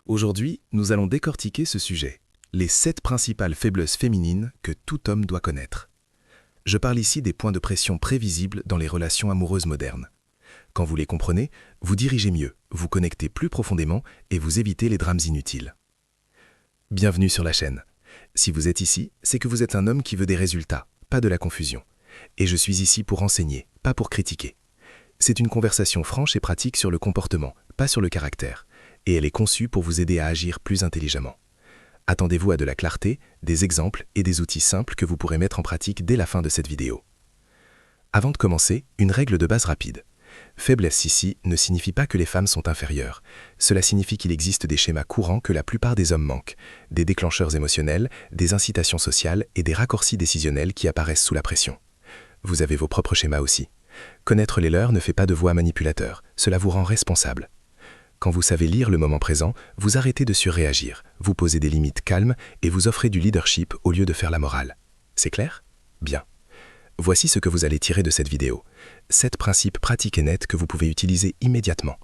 Aujourd'hui, nous allons décortiquer ce sujet, les 7 principales faiblesses féminines que tout homme doit connaître. Je parle ici des points de pression prévisibles dans les relations amoureuses modernes. Quand vous les comprenez, vous dirigez mieux, vous connectez plus profondément et vous évitez les drames inutiles. Bienvenue sur la chaîne. Si vous êtes ici, c'est que vous êtes un homme qui veut des résultats, pas de la confusion. Et je suis ici pour enseigner, pas pour critiquer. C'est une conversation franche et pratique sur le comportement, pas sur le caractère. Et elle est conçue pour vous aider à agir plus intelligemment. Attendez-vous à de la clarté, des exemples et des outils simples que vous pourrez mettre en pratique dès la fin de cette vidéo. Avant de commencer, une règle de base rapide. Faiblesse ici ne signifie pas que les femmes sont inférieures. Cela signifie qu'il existe des schémas courants que la plupart des hommes manquent, des déclencheurs émotionnels, des incitations sociales et des raccourcis décisionnels qui apparaissent sous la pression. Vous avez vos propres schémas aussi. Connaître les leurs ne fait pas de vous un manipulateur, cela vous rend responsable. Quand vous savez lire le moment présent, vous arrêtez de surréagir, vous posez des limites calmes et vous offrez du leadership au lieu de faire la morale. C'est clair? Bien. Voici ce que vous allez tirer de cette vidéo. 7 principes pratiques et nets que vous pouvez utiliser immédiatement.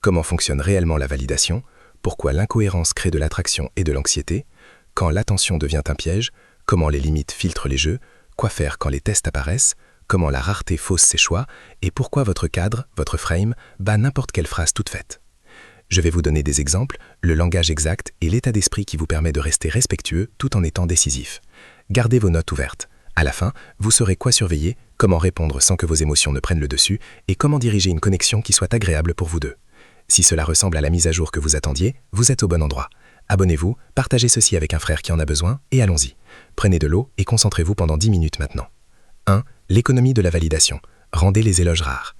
Comment fonctionne réellement la validation? Pourquoi l'incohérence crée de l'attraction et de l'anxiété? Quand l'attention devient un piège? Comment les limites filtrent les jeux? Quoi faire quand les tests apparaissent? Comment la rareté fausse ses choix? Et pourquoi votre cadre, votre frame, bat n'importe quelle phrase toute faite? Je vais vous donner des exemples, le langage exact et l'état d'esprit qui vous permet de rester respectueux tout en étant décisif. Gardez vos notes ouvertes. À la fin, vous saurez quoi surveiller, comment répondre sans que vos émotions ne prennent le dessus et comment diriger une connexion qui soit agréable pour vous deux. Si cela ressemble à la mise à jour que vous attendiez, vous êtes au bon endroit. Abonnez-vous, partagez ceci avec un frère qui en a besoin et allons-y. Prenez de l'eau et concentrez-vous pendant 10 minutes maintenant. 1. L'économie de la validation. Rendez les éloges rares.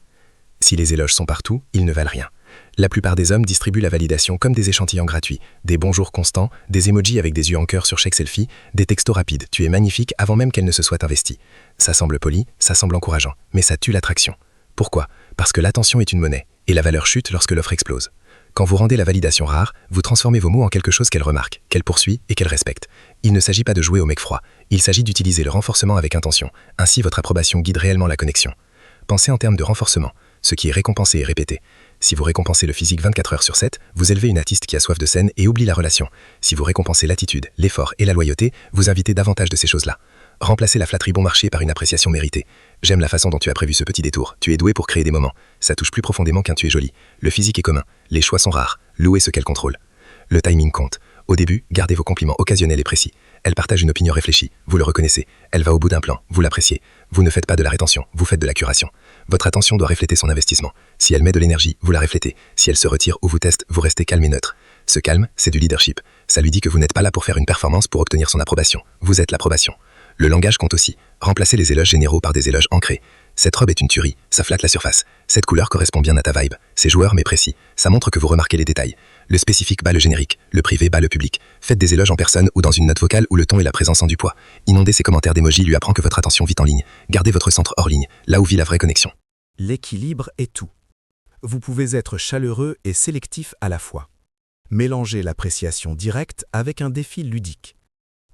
Si les éloges sont partout, ils ne valent rien. La plupart des hommes distribuent la validation comme des échantillons gratuits, des bonjours constants, des emojis avec des yeux en cœur sur chaque selfie, des textos rapides, tu es magnifique avant même qu'elle ne se soit investie. Ça semble poli, ça semble encourageant, mais ça tue l'attraction. Pourquoi? Parce que l'attention est une monnaie, et la valeur chute lorsque l'offre explose. Quand vous rendez la validation rare, vous transformez vos mots en quelque chose qu'elle remarque, qu'elle poursuit et qu'elle respecte. Il ne s'agit pas de jouer au mec froid, il s'agit d'utiliser le renforcement avec intention. Ainsi votre approbation guide réellement la connexion. Pensez en termes de renforcement, ce qui est récompensé et répété. Si vous récompensez le physique 24 heures sur 7, vous élevez une artiste qui a soif de scène et oublie la relation. Si vous récompensez l'attitude, l'effort et la loyauté, vous invitez davantage de ces choses-là. Remplacez la flatterie bon marché par une appréciation méritée. J'aime la façon dont tu as prévu ce petit détour. Tu es doué pour créer des moments. Ça touche plus profondément qu'un tu es joli. Le physique est commun. Les choix sont rares. Louez ce qu'elle contrôle. Le timing compte. Au début, gardez vos compliments occasionnels et précis. Elle partage une opinion réfléchie, vous le reconnaissez. Elle va au bout d'un plan, vous l'appréciez. Vous ne faites pas de la rétention, vous faites de la curation. Votre attention doit refléter son investissement. Si elle met de l'énergie, vous la reflétez. Si elle se retire ou vous teste, vous restez calme et neutre. Ce calme, c'est du leadership. Ça lui dit que vous n'êtes pas là pour faire une performance pour obtenir son approbation. Vous êtes l'approbation. Le langage compte aussi. Remplacez les éloges généraux par des éloges ancrés. Cette robe est une tuerie, ça flatte la surface. Cette couleur correspond bien à ta vibe. C'est joueur mais précis. Ça montre que vous remarquez les détails. Le spécifique bat le générique, le privé bat le public. Faites des éloges en personne ou dans une note vocale où le ton et la présence ont du poids. Inondez ses commentaires d'émojis lui apprend que votre attention vit en ligne. Gardez votre centre hors ligne, là où vit la vraie connexion. L'équilibre est tout. Vous pouvez être chaleureux et sélectif à la fois. Mélangez l'appréciation directe avec un défi ludique.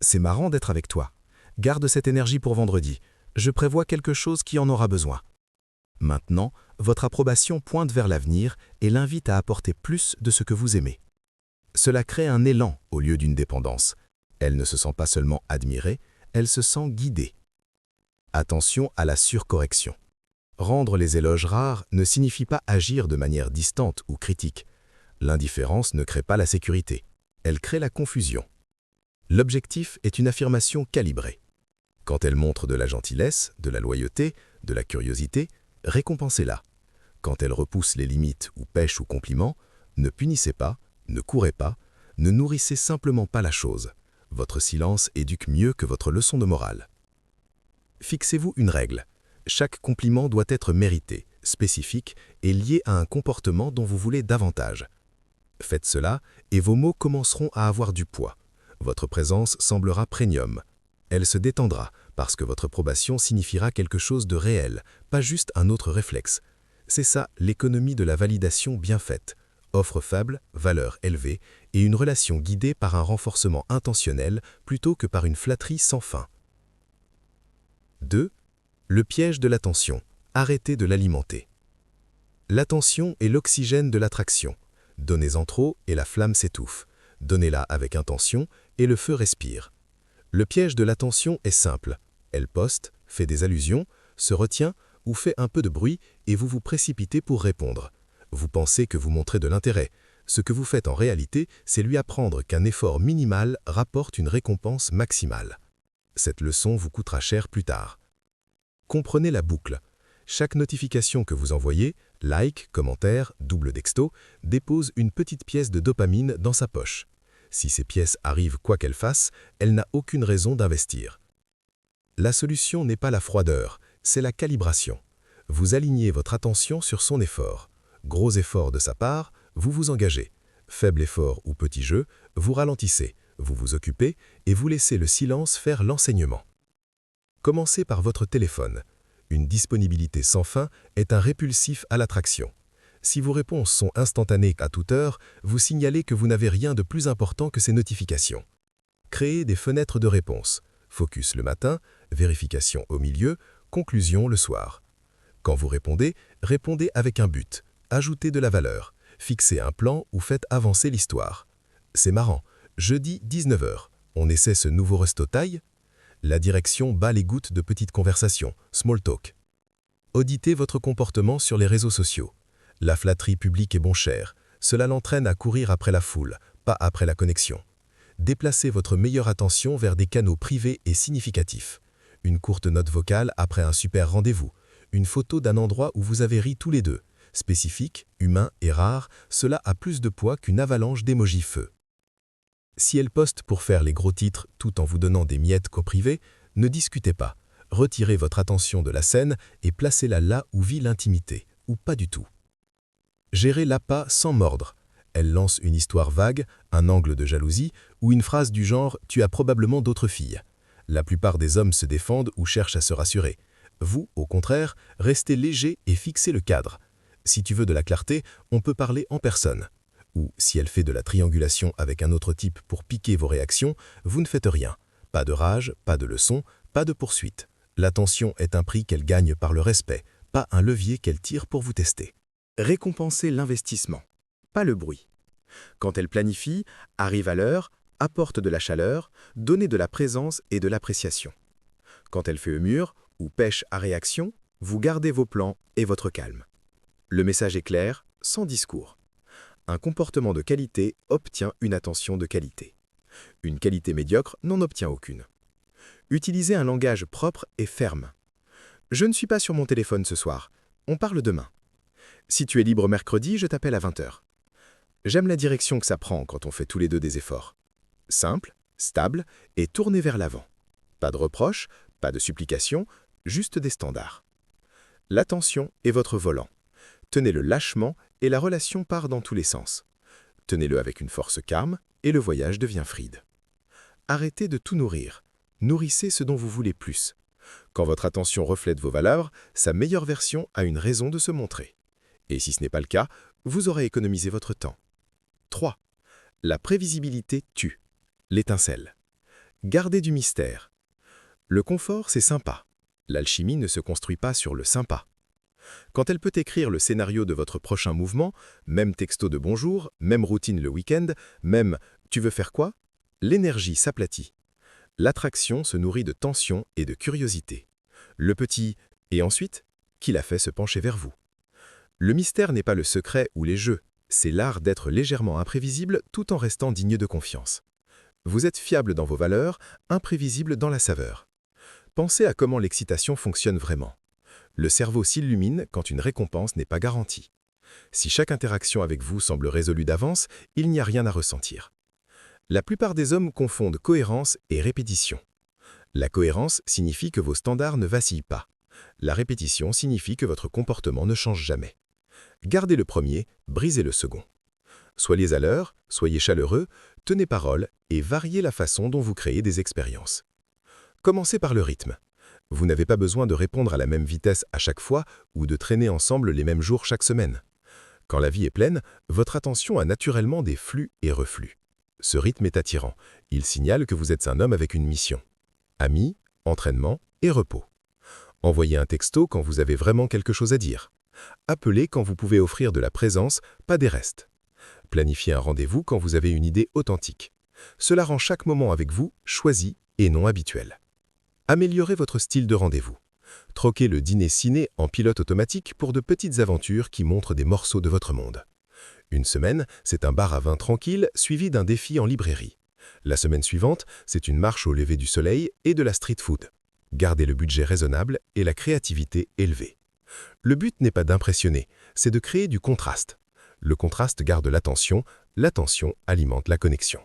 C'est marrant d'être avec toi. Garde cette énergie pour vendredi. Je prévois quelque chose qui en aura besoin. Maintenant, votre approbation pointe vers l'avenir et l'invite à apporter plus de ce que vous aimez. Cela crée un élan au lieu d'une dépendance. Elle ne se sent pas seulement admirée, elle se sent guidée. Attention à la surcorrection. Rendre les éloges rares ne signifie pas agir de manière distante ou critique. L'indifférence ne crée pas la sécurité, elle crée la confusion. L'objectif est une affirmation calibrée. Quand elle montre de la gentillesse, de la loyauté, de la curiosité, récompensez-la. Quand elle repousse les limites ou pêche ou compliment, ne punissez pas, ne courez pas, ne nourrissez simplement pas la chose. Votre silence éduque mieux que votre leçon de morale. Fixez-vous une règle. Chaque compliment doit être mérité, spécifique et lié à un comportement dont vous voulez davantage. Faites cela et vos mots commenceront à avoir du poids. Votre présence semblera premium. Elle se détendra parce que votre probation signifiera quelque chose de réel, pas juste un autre réflexe. C'est ça l'économie de la validation bien faite. Offre faible, valeur élevée et une relation guidée par un renforcement intentionnel plutôt que par une flatterie sans fin. 2. Le piège de l'attention. Arrêtez de l'alimenter. L'attention est l'oxygène de l'attraction. Donnez-en trop et la flamme s'étouffe. Donnez-la avec intention et le feu respire. Le piège de l'attention est simple. Elle poste, fait des allusions, se retient ou fait un peu de bruit et vous vous précipitez pour répondre. Vous pensez que vous montrez de l'intérêt. Ce que vous faites en réalité, c'est lui apprendre qu'un effort minimal rapporte une récompense maximale. Cette leçon vous coûtera cher plus tard. Comprenez la boucle. Chaque notification que vous envoyez, like, commentaire, double texto, dépose une petite pièce de dopamine dans sa poche. Si ces pièces arrivent quoi qu'elles fassent, elle n'a aucune raison d'investir. La solution n'est pas la froideur, c'est la calibration. Vous alignez votre attention sur son effort. Gros effort de sa part, vous vous engagez. Faible effort ou petit jeu, vous ralentissez, vous vous occupez et vous laissez le silence faire l'enseignement. Commencez par votre téléphone. Une disponibilité sans fin est un répulsif à l'attraction. Si vos réponses sont instantanées à toute heure, vous signalez que vous n'avez rien de plus important que ces notifications. Créez des fenêtres de réponse. Focus le matin, vérification au milieu, conclusion le soir. Quand vous répondez, répondez avec un but. Ajoutez de la valeur. Fixez un plan ou faites avancer l'histoire. C'est marrant. Jeudi 19h. On essaie ce nouveau resto thaï? La direction bat les gouttes de petites conversations, small talk. Auditez votre comportement sur les réseaux sociaux. La flatterie publique est bon cher. Cela l'entraîne à courir après la foule, pas après la connexion. Déplacez votre meilleure attention vers des canaux privés et significatifs. Une courte note vocale après un super rendez-vous. Une photo d'un endroit où vous avez ri tous les deux. Spécifique, humain et rare, cela a plus de poids qu'une avalanche d'émojis feu. Si elle poste pour faire les gros titres tout en vous donnant des miettes qu'au privé, ne discutez pas. Retirez votre attention de la scène et placez-la là où vit l'intimité, ou pas du tout. Gérez l'appât sans mordre. Elle lance une histoire vague, un angle de jalousie ou une phrase du genre « tu as probablement d'autres filles ». La plupart des hommes se défendent ou cherchent à se rassurer. Vous, au contraire, restez léger et fixez le cadre. Si tu veux de la clarté, on peut parler en personne. Ou si elle fait de la triangulation avec un autre type pour piquer vos réactions, vous ne faites rien. Pas de rage, pas de leçon, pas de poursuite. L'attention est un prix qu'elle gagne par le respect, pas un levier qu'elle tire pour vous tester. Récompensez l'investissement, pas le bruit. Quand elle planifie, arrive à l'heure, apporte de la chaleur, donnez de la présence et de l'appréciation. Quand elle fait mur ou pêche à réaction, vous gardez vos plans et votre calme. Le message est clair, sans discours. Un comportement de qualité obtient une attention de qualité. Une qualité médiocre n'en obtient aucune. Utilisez un langage propre et ferme. Je ne suis pas sur mon téléphone ce soir. On parle demain. Si tu es libre mercredi, je t'appelle à 20h. J'aime la direction que ça prend quand on fait tous les deux des efforts. Simple, stable et tourné vers l'avant. Pas de reproches, pas de supplications, juste des standards. L'attention est votre volant. Tenez-le lâchement et la relation part dans tous les sens. Tenez-le avec une force calme et le voyage devient fride. Arrêtez de tout nourrir. Nourrissez ce dont vous voulez plus. Quand votre attention reflète vos valeurs, sa meilleure version a une raison de se montrer. Et si ce n'est pas le cas, vous aurez économisé votre temps. 3. La prévisibilité tue. L'étincelle. Gardez du mystère. Le confort, c'est sympa. L'alchimie ne se construit pas sur le sympa. Quand elle peut écrire le scénario de votre prochain mouvement, même texto de bonjour, même routine le week-end, même « tu veux faire quoi ?», l'énergie s'aplatit. L'attraction se nourrit de tension et de curiosité. Le petit « et ensuite ?» qui l'a fait se pencher vers vous. Le mystère n'est pas le secret ou les jeux, c'est l'art d'être légèrement imprévisible tout en restant digne de confiance. Vous êtes fiable dans vos valeurs, imprévisible dans la saveur. Pensez à comment l'excitation fonctionne vraiment. Le cerveau s'illumine quand une récompense n'est pas garantie. Si chaque interaction avec vous semble résolue d'avance, il n'y a rien à ressentir. La plupart des hommes confondent cohérence et répétition. La cohérence signifie que vos standards ne vacillent pas. La répétition signifie que votre comportement ne change jamais. Gardez le premier, brisez le second. Soyez à l'heure, soyez chaleureux, tenez parole et variez la façon dont vous créez des expériences. Commencez par le rythme. Vous n'avez pas besoin de répondre à la même vitesse à chaque fois ou de traîner ensemble les mêmes jours chaque semaine. Quand la vie est pleine, votre attention a naturellement des flux et reflux. Ce rythme est attirant. Il signale que vous êtes un homme avec une mission. Amis, entraînement et repos. Envoyez un texto quand vous avez vraiment quelque chose à dire. Appelez quand vous pouvez offrir de la présence, pas des restes. Planifiez un rendez-vous quand vous avez une idée authentique. Cela rend chaque moment avec vous choisi et non habituel. Améliorez votre style de rendez-vous. Troquez le dîner ciné en pilote automatique pour de petites aventures qui montrent des morceaux de votre monde. Une semaine, c'est un bar à vin tranquille suivi d'un défi en librairie. La semaine suivante, c'est une marche au lever du soleil et de la street food. Gardez le budget raisonnable et la créativité élevée. Le but n'est pas d'impressionner, c'est de créer du contraste. Le contraste garde l'attention alimente la connexion.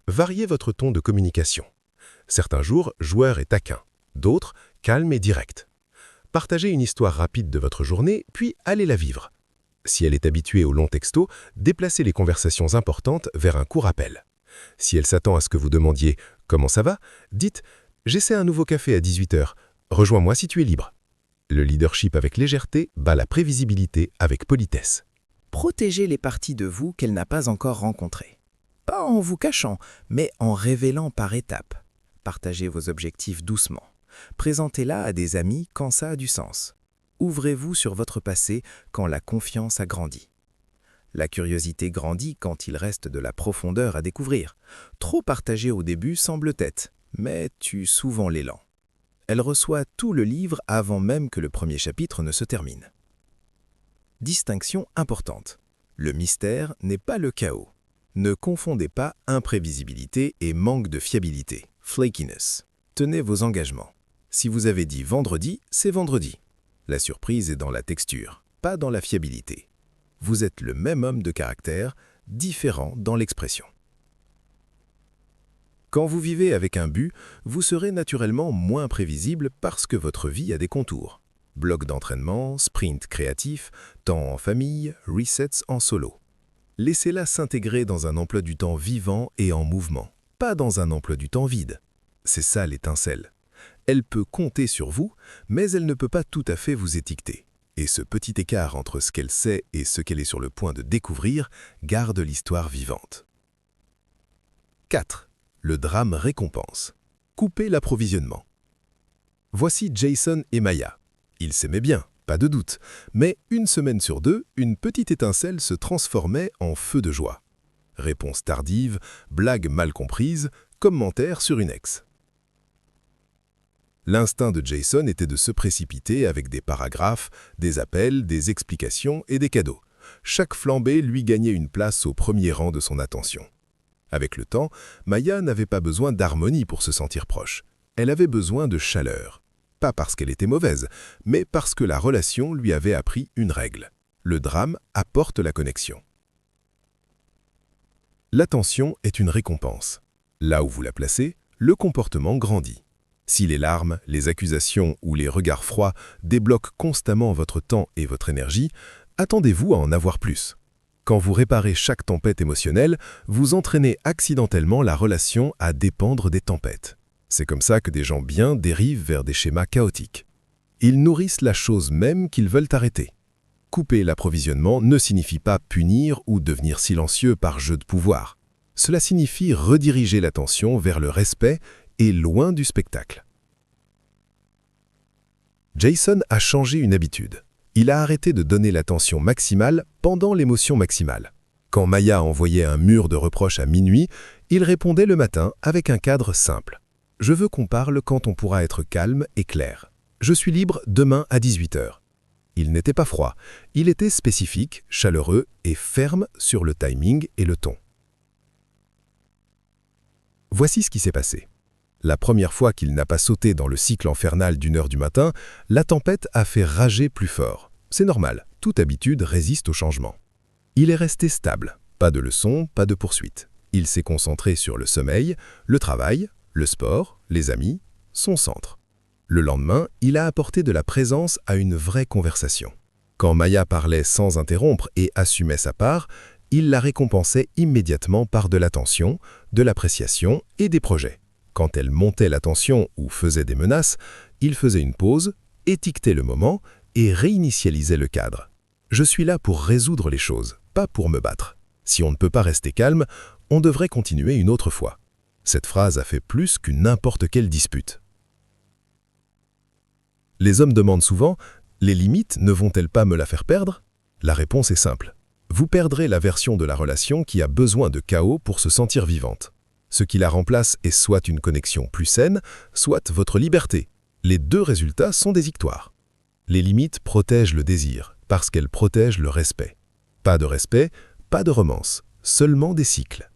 Variez votre ton de communication. Certains jours, joueur et taquin, d'autres, calme et direct. Partagez une histoire rapide de votre journée, puis allez la vivre. Si elle est habituée aux longs textos, déplacez les conversations importantes vers un court appel. Si elle s'attend à ce que vous demandiez « Comment ça va ?», dites « J'essaie un nouveau café à 18h. Rejoins-moi si tu es libre ». Le leadership avec légèreté bat la prévisibilité avec politesse. Protégez les parties de vous qu'elle n'a pas encore rencontrées. Pas en vous cachant, mais en révélant par étapes. Partagez vos objectifs doucement. Présentez-la à des amis quand ça a du sens. Ouvrez-vous sur votre passé quand la confiance a grandi. La curiosité grandit quand il reste de la profondeur à découvrir. Trop partagé au début semble tête, mais tue souvent l'élan. Elle reçoit tout le livre avant même que le premier chapitre ne se termine. Distinction importante. Le mystère n'est pas le chaos. Ne confondez pas imprévisibilité et manque de fiabilité, flakiness. Tenez vos engagements. Si vous avez dit vendredi, c'est vendredi. La surprise est dans la texture, pas dans la fiabilité. Vous êtes le même homme de caractère, différent dans l'expression. Quand vous vivez avec un but, vous serez naturellement moins prévisible parce que votre vie a des contours. Bloc d'entraînement, sprint créatif, temps en famille, resets en solo. Laissez-la s'intégrer dans un emploi du temps vivant et en mouvement, pas dans un emploi du temps vide. C'est ça l'étincelle. Elle peut compter sur vous, mais elle ne peut pas tout à fait vous étiqueter. Et ce petit écart entre ce qu'elle sait et ce qu'elle est sur le point de découvrir garde l'histoire vivante. 4. Le drame récompense. Coupez l'approvisionnement. Voici Jason et Maya. Ils s'aimaient bien, pas de doute, mais une semaine sur deux, une petite étincelle se transformait en feu de joie. Réponse tardive, blague mal comprise, commentaire sur une ex. L'instinct de Jason était de se précipiter avec des paragraphes, des appels, des explications et des cadeaux. Chaque flambée lui gagnait une place au premier rang de son attention. Avec le temps, Maya n'avait pas besoin d'harmonie pour se sentir proche. Elle avait besoin de chaleur. Pas parce qu'elle était mauvaise, mais parce que la relation lui avait appris une règle. Le drame apporte la connexion. L'attention est une récompense. Là où vous la placez, le comportement grandit. Si les larmes, les accusations ou les regards froids débloquent constamment votre temps et votre énergie, attendez-vous à en avoir plus. Quand vous réparez chaque tempête émotionnelle, vous entraînez accidentellement la relation à dépendre des tempêtes. C'est comme ça que des gens bien dérivent vers des schémas chaotiques. Ils nourrissent la chose même qu'ils veulent arrêter. Couper l'approvisionnement ne signifie pas punir ou devenir silencieux par jeu de pouvoir. Cela signifie rediriger l'attention vers le respect et loin du spectacle. Jason a changé une habitude. Il a arrêté de donner l'attention maximale pendant l'émotion maximale. Quand Maya envoyait un mur de reproches à minuit, il répondait le matin avec un cadre simple. « Je veux qu'on parle quand on pourra être calme et clair. Je suis libre demain à 18h. » Il n'était pas froid, il était spécifique, chaleureux et ferme sur le timing et le ton. Voici ce qui s'est passé. La première fois qu'il n'a pas sauté dans le cycle infernal d'1h du matin, la tempête a fait rager plus fort. C'est normal, toute habitude résiste au changement. Il est resté stable, pas de leçons, pas de poursuites. Il s'est concentré sur le sommeil, le travail, le sport, les amis, son centre. Le lendemain, il a apporté de la présence à une vraie conversation. Quand Maya parlait sans interrompre et assumait sa part, il la récompensait immédiatement par de l'attention, de l'appréciation et des projets. Quand elle montait la tension ou faisait des menaces, il faisait une pause, étiquetait le moment et réinitialisait le cadre. Je suis là pour résoudre les choses, pas pour me battre. Si on ne peut pas rester calme, on devrait continuer une autre fois. Cette phrase a fait plus qu'une n'importe quelle dispute. Les hommes demandent souvent « Les limites ne vont-elles pas me la faire perdre ?» La réponse est simple. Vous perdrez la version de la relation qui a besoin de chaos pour se sentir vivante. Ce qui la remplace est soit une connexion plus saine, soit votre liberté. Les deux résultats sont déictoires. Les limites protègent le désir, parce qu'elles protègent le respect. Pas de respect, pas de romance, seulement des cycles.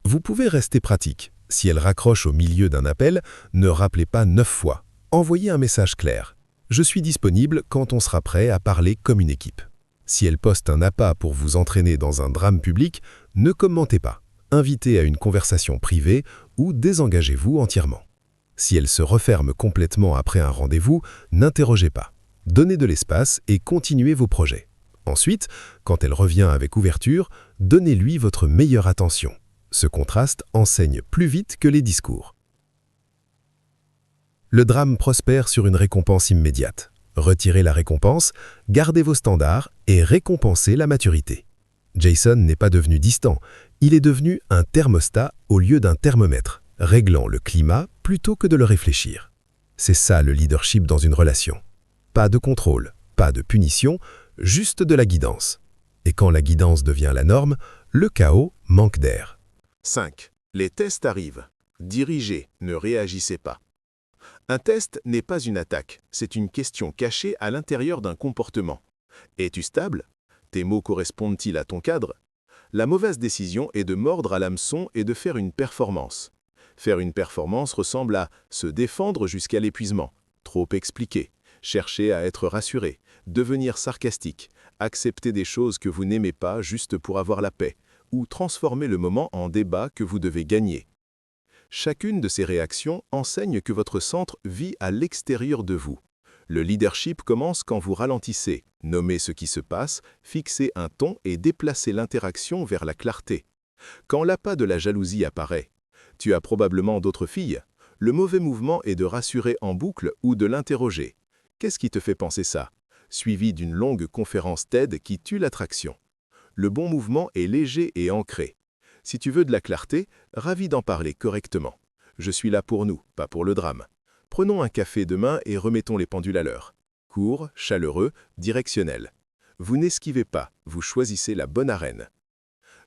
Vous pouvez rester pratique. Si elle raccroche au milieu d'un appel, ne rappelez pas 9 fois. Envoyez un message clair. Je suis disponible quand on sera prêt à parler comme une équipe. Si elle poste un appât pour vous entraîner dans un drame public, ne commentez pas. Invitez à une conversation privée ou désengagez-vous entièrement. Si elle se referme complètement après un rendez-vous, n'interrogez pas. Donnez de l'espace et continuez vos projets. Ensuite, quand elle revient avec ouverture, donnez-lui votre meilleure attention. Ce contraste enseigne plus vite que les discours. Le drame prospère sur une récompense immédiate. Retirez la récompense, gardez vos standards et récompensez la maturité. Jason n'est pas devenu distant, il est devenu un thermostat au lieu d'un thermomètre, réglant le climat plutôt que de le réfléchir. C'est ça le leadership dans une relation. Pas de contrôle, pas de punition, juste de la guidance. Et quand la guidance devient la norme, le chaos manque d'air. 5. Les tests arrivent. Dirigez, ne réagissez pas. Un test n'est pas une attaque, c'est une question cachée à l'intérieur d'un comportement. Es-tu stable? Tes mots correspondent-ils à ton cadre? La mauvaise décision est de mordre à l'hameçon et de faire une performance. Faire une performance ressemble à se défendre jusqu'à l'épuisement, trop expliquer, chercher à être rassuré, devenir sarcastique, accepter des choses que vous n'aimez pas juste pour avoir la paix, ou transformer le moment en débat que vous devez gagner. Chacune de ces réactions enseigne que votre centre vit à l'extérieur de vous. Le leadership commence quand vous ralentissez, nommez ce qui se passe, fixez un ton et déplacez l'interaction vers la clarté. Quand l'appât de la jalousie apparaît, tu as probablement d'autres filles. Le mauvais mouvement est de rassurer en boucle ou de l'interroger. Qu'est-ce qui te fait penser ça? Suivi d'une longue conférence TED qui tue l'attraction. Le bon mouvement est léger et ancré. Si tu veux de la clarté, ravi d'en parler correctement. Je suis là pour nous, pas pour le drame. Prenons un café demain et remettons les pendules à l'heure. Court, chaleureux, directionnel. Vous n'esquivez pas, vous choisissez la bonne arène.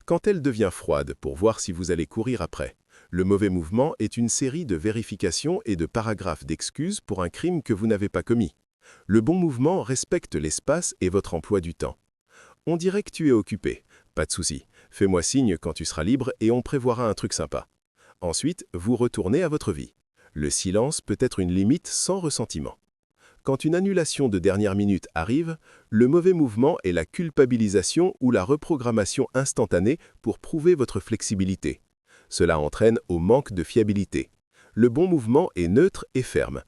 Quand elle devient froide pour voir si vous allez courir après, le mauvais mouvement est une série de vérifications et de paragraphes d'excuses pour un crime que vous n'avez pas commis. Le bon mouvement respecte l'espace et votre emploi du temps. On dirait que tu es occupé. Pas de souci. Fais-moi signe quand tu seras libre et on prévoira un truc sympa. Ensuite, vous retournez à votre vie. Le silence peut être une limite sans ressentiment. Quand une annulation de dernière minute arrive, le mauvais mouvement est la culpabilisation ou la reprogrammation instantanée pour prouver votre flexibilité. Cela entraîne au manque de fiabilité. Le bon mouvement est neutre et ferme.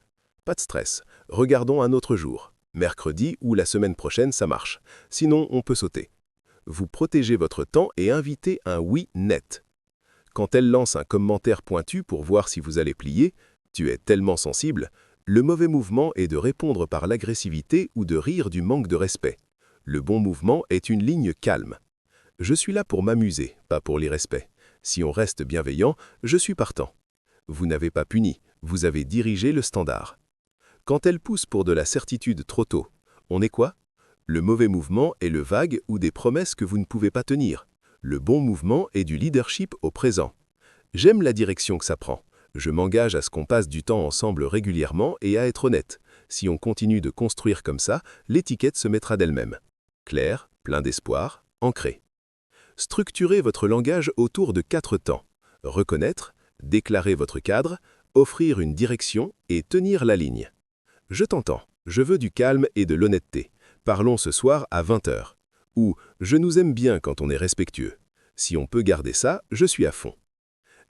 Pas de stress. Regardons un autre jour. Mercredi ou la semaine prochaine, ça marche. Sinon, on peut sauter. Vous protégez votre temps et invitez un oui net. Quand elle lance un commentaire pointu pour voir si vous allez plier, tu es tellement sensible, le mauvais mouvement est de répondre par l'agressivité ou de rire du manque de respect. Le bon mouvement est une ligne calme. Je suis là pour m'amuser, pas pour l'irrespect. Si on reste bienveillant, je suis partant. Vous n'avez pas puni, vous avez dirigé le standard. Quand elle pousse pour de la certitude trop tôt, on est quoi? Le mauvais mouvement est le vague ou des promesses que vous ne pouvez pas tenir. Le bon mouvement est du leadership au présent. J'aime la direction que ça prend. Je m'engage à ce qu'on passe du temps ensemble régulièrement et à être honnête. Si on continue de construire comme ça, l'étiquette se mettra d'elle-même. Clair, plein d'espoir, ancré. Structurez votre langage autour de 4 temps. Reconnaître, déclarer votre cadre, offrir une direction et tenir la ligne. Je t'entends, je veux du calme et de l'honnêteté. Parlons ce soir à 20h. Ou je nous aime bien quand on est respectueux. Si on peut garder ça, je suis à fond.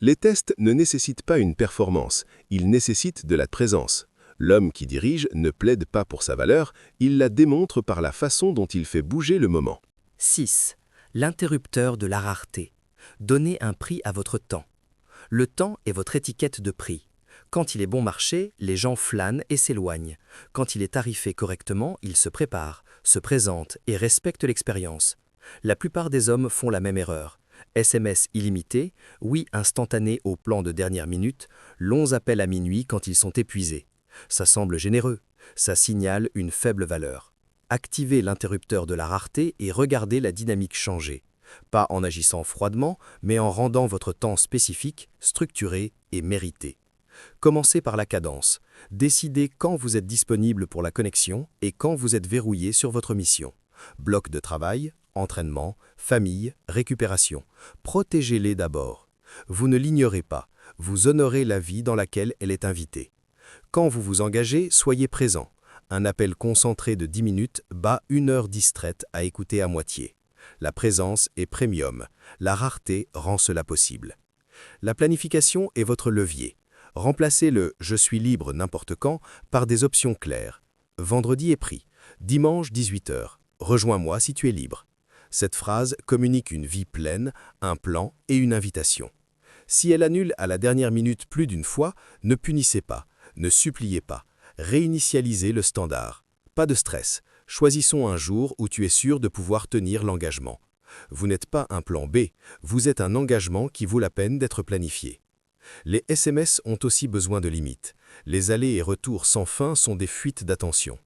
Les tests ne nécessitent pas une performance, ils nécessitent de la présence. L'homme qui dirige ne plaide pas pour sa valeur, il la démontre par la façon dont il fait bouger le moment. 6. L'interrupteur de la rareté. Donnez un prix à votre temps. Le temps est votre étiquette de prix. Quand il est bon marché, les gens flânent et s'éloignent. Quand il est tarifé correctement, ils se préparent, se présentent et respectent l'expérience. La plupart des hommes font la même erreur. SMS illimité, oui instantané au plan de dernière minute, longs appels à minuit quand ils sont épuisés. Ça semble généreux, ça signale une faible valeur. Activez l'interrupteur de la rareté et regardez la dynamique changer. Pas en agissant froidement, mais en rendant votre temps spécifique, structuré et mérité. Commencez par la cadence. Décidez quand vous êtes disponible pour la connexion et quand vous êtes verrouillé sur votre mission. Bloc de travail, entraînement, famille, récupération. Protégez-les d'abord. Vous ne l'ignorez pas, vous honorez la vie dans laquelle elle est invitée. Quand vous vous engagez, soyez présent. Un appel concentré de 10 minutes bat 1 heure distraite à écouter à moitié. La présence est premium. La rareté rend cela possible. La planification est votre levier. Remplacez le « je suis libre n'importe quand » par des options claires. Vendredi est pris. Dimanche 18h. Rejoins-moi si tu es libre. Cette phrase communique une vie pleine, un plan et une invitation. Si elle annule à la dernière minute plus d'une fois, ne punissez pas, ne suppliez pas. Réinitialisez le standard. Pas de stress. Choisissons un jour où tu es sûr de pouvoir tenir l'engagement. Vous n'êtes pas un plan B, vous êtes un engagement qui vaut la peine d'être planifié. Les SMS ont aussi besoin de limites. Les allers et retours sans fin sont des fuites d'attention.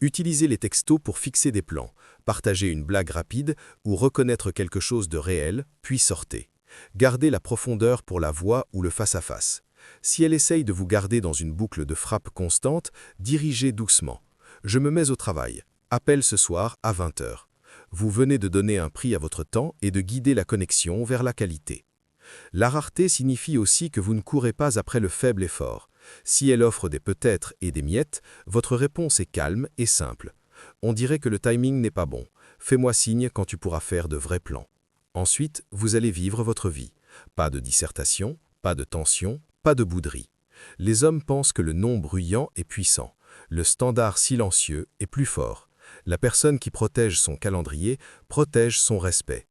Utilisez les textos pour fixer des plans, partager une blague rapide ou reconnaître quelque chose de réel, puis sortez. Gardez la profondeur pour la voix ou le face-à-face. Si elle essaye de vous garder dans une boucle de frappe constante, dirigez doucement. Je me mets au travail. Appel ce soir à 20h. Vous venez de donner un prix à votre temps et de guider la connexion vers la qualité. La rareté signifie aussi que vous ne courez pas après le faible effort. Si elle offre des peut-être et des miettes, votre réponse est calme et simple. On dirait que le timing n'est pas bon. Fais-moi signe quand tu pourras faire de vrais plans. Ensuite, vous allez vivre votre vie. Pas de dissertation, pas de tension, pas de bouderie. Les hommes pensent que le non bruyant est puissant. Le standard silencieux est plus fort. La personne qui protège son calendrier protège son respect.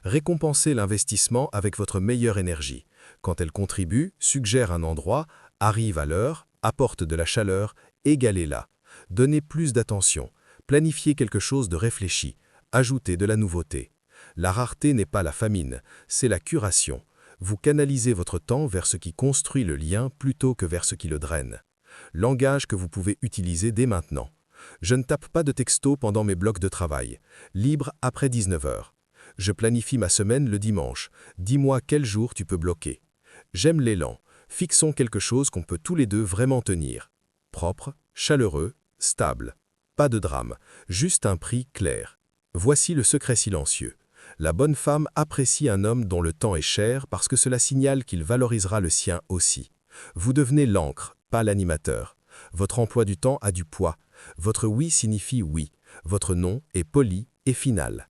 Récompensez l'investissement avec votre meilleure énergie. Quand elle contribue, suggère un endroit, arrive à l'heure, apporte de la chaleur, égalez-la. Donnez plus d'attention. Planifiez quelque chose de réfléchi. Ajoutez de la nouveauté. La rareté n'est pas la famine, c'est la curation. Vous canalisez votre temps vers ce qui construit le lien plutôt que vers ce qui le draine. Langage que vous pouvez utiliser dès maintenant. Je ne tape pas de texto pendant mes blocs de travail. Libre après 19h. Je planifie ma semaine le dimanche. Dis-moi quel jour tu peux bloquer. J'aime l'élan. Fixons quelque chose qu'on peut tous les deux vraiment tenir. Propre, chaleureux, stable. Pas de drame, juste un prix clair. Voici le secret silencieux. La bonne femme apprécie un homme dont le temps est cher parce que cela signale qu'il valorisera le sien aussi. Vous devenez l'encre, pas l'animateur. Votre emploi du temps a du poids. Votre oui signifie oui. Votre non est poli et final.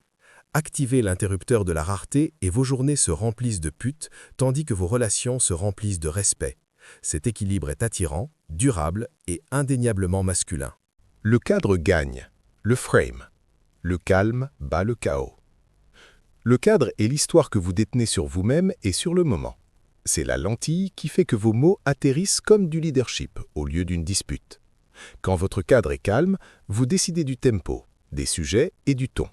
Activez l'interrupteur de la rareté et vos journées se remplissent de putes, tandis que vos relations se remplissent de respect. Cet équilibre est attirant, durable et indéniablement masculin. Le cadre gagne, le frame. Le calme bat le chaos. Le cadre est l'histoire que vous détenez sur vous-même et sur le moment. C'est la lentille qui fait que vos mots atterrissent comme du leadership au lieu d'une dispute. Quand votre cadre est calme, vous décidez du tempo, des sujets et du ton.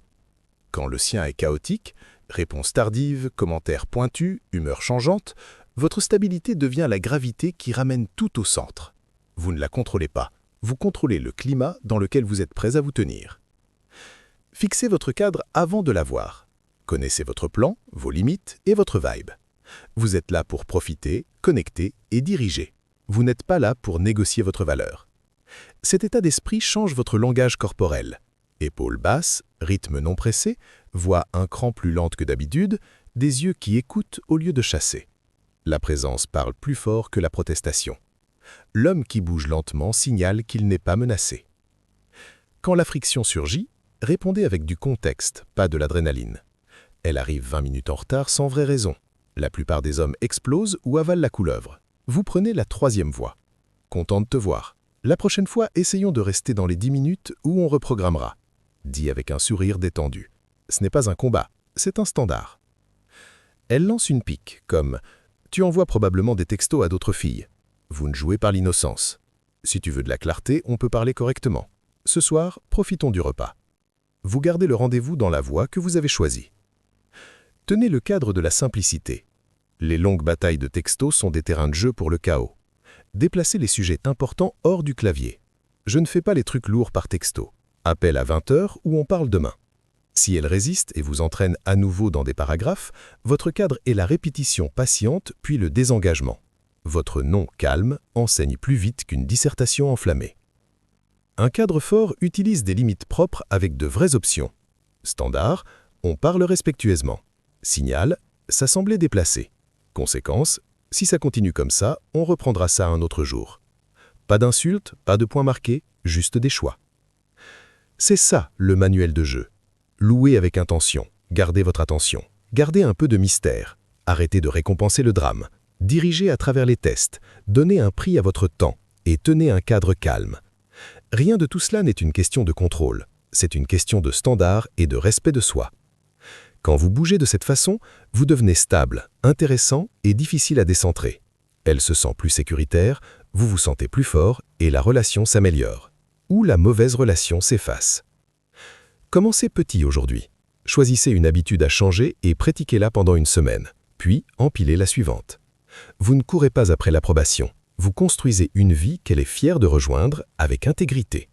Quand le sien est chaotique, réponse tardive, commentaires pointus, humeur changeante, votre stabilité devient la gravité qui ramène tout au centre. Vous ne la contrôlez pas, vous contrôlez le climat dans lequel vous êtes prêt à vous tenir. Fixez votre cadre avant de l'avoir. Connaissez votre plan, vos limites et votre vibe. Vous êtes là pour profiter, connecter et diriger. Vous n'êtes pas là pour négocier votre valeur. Cet état d'esprit change votre langage corporel. Épaules basses, rythme non pressé, voix un cran plus lente que d'habitude, des yeux qui écoutent au lieu de chasser. La présence parle plus fort que la protestation. L'homme qui bouge lentement signale qu'il n'est pas menacé. Quand la friction surgit, répondez avec du contexte, pas de l'adrénaline. Elle arrive 20 minutes en retard sans vraie raison. La plupart des hommes explosent ou avalent la couleuvre. Vous prenez la troisième voie. Content de te voir. La prochaine fois, essayons de rester dans les 10 minutes où on reprogrammera. Dit avec un sourire détendu. Ce n'est pas un combat, c'est un standard. Elle lance une pique, comme « Tu envoies probablement des textos à d'autres filles. Vous ne jouez par l'innocence. Si tu veux de la clarté, on peut parler correctement. Ce soir, profitons du repas. » Vous gardez le rendez-vous dans la voie que vous avez choisie. Tenez le cadre de la simplicité. Les longues batailles de textos sont des terrains de jeu pour le chaos. Déplacez les sujets importants hors du clavier. Je ne fais pas les trucs lourds par texto. appel à 20 h ou on parle demain. Si elle résiste et vous entraîne à nouveau dans des paragraphes, votre cadre est la répétition patiente puis le désengagement. Votre non calme enseigne plus vite qu'une dissertation enflammée. Un cadre fort utilise des limites propres avec de vraies options. Standard, on parle respectueusement. Signal, ça semblait déplacé. Conséquence, si ça continue comme ça, on reprendra ça un autre jour. Pas d'insultes, pas de points marqués, juste des choix. C'est ça le manuel de jeu. Louez avec intention, gardez votre attention, gardez un peu de mystère, arrêtez de récompenser le drame, dirigez à travers les tests, donnez un prix à votre temps et tenez un cadre calme. Rien de tout cela n'est une question de contrôle, c'est une question de standard et de respect de soi. Quand vous bougez de cette façon, vous devenez stable, intéressant et difficile à décentrer. Elle se sent plus sécuritaire, vous vous sentez plus fort et la relation s'améliore. Ou la mauvaise relation s'efface. Commencez petit aujourd'hui. Choisissez une habitude à changer et pratiquez-la pendant une semaine, puis empilez la suivante. Vous ne courez pas après l'approbation, vous construisez une vie qu'elle est fière de rejoindre avec intégrité.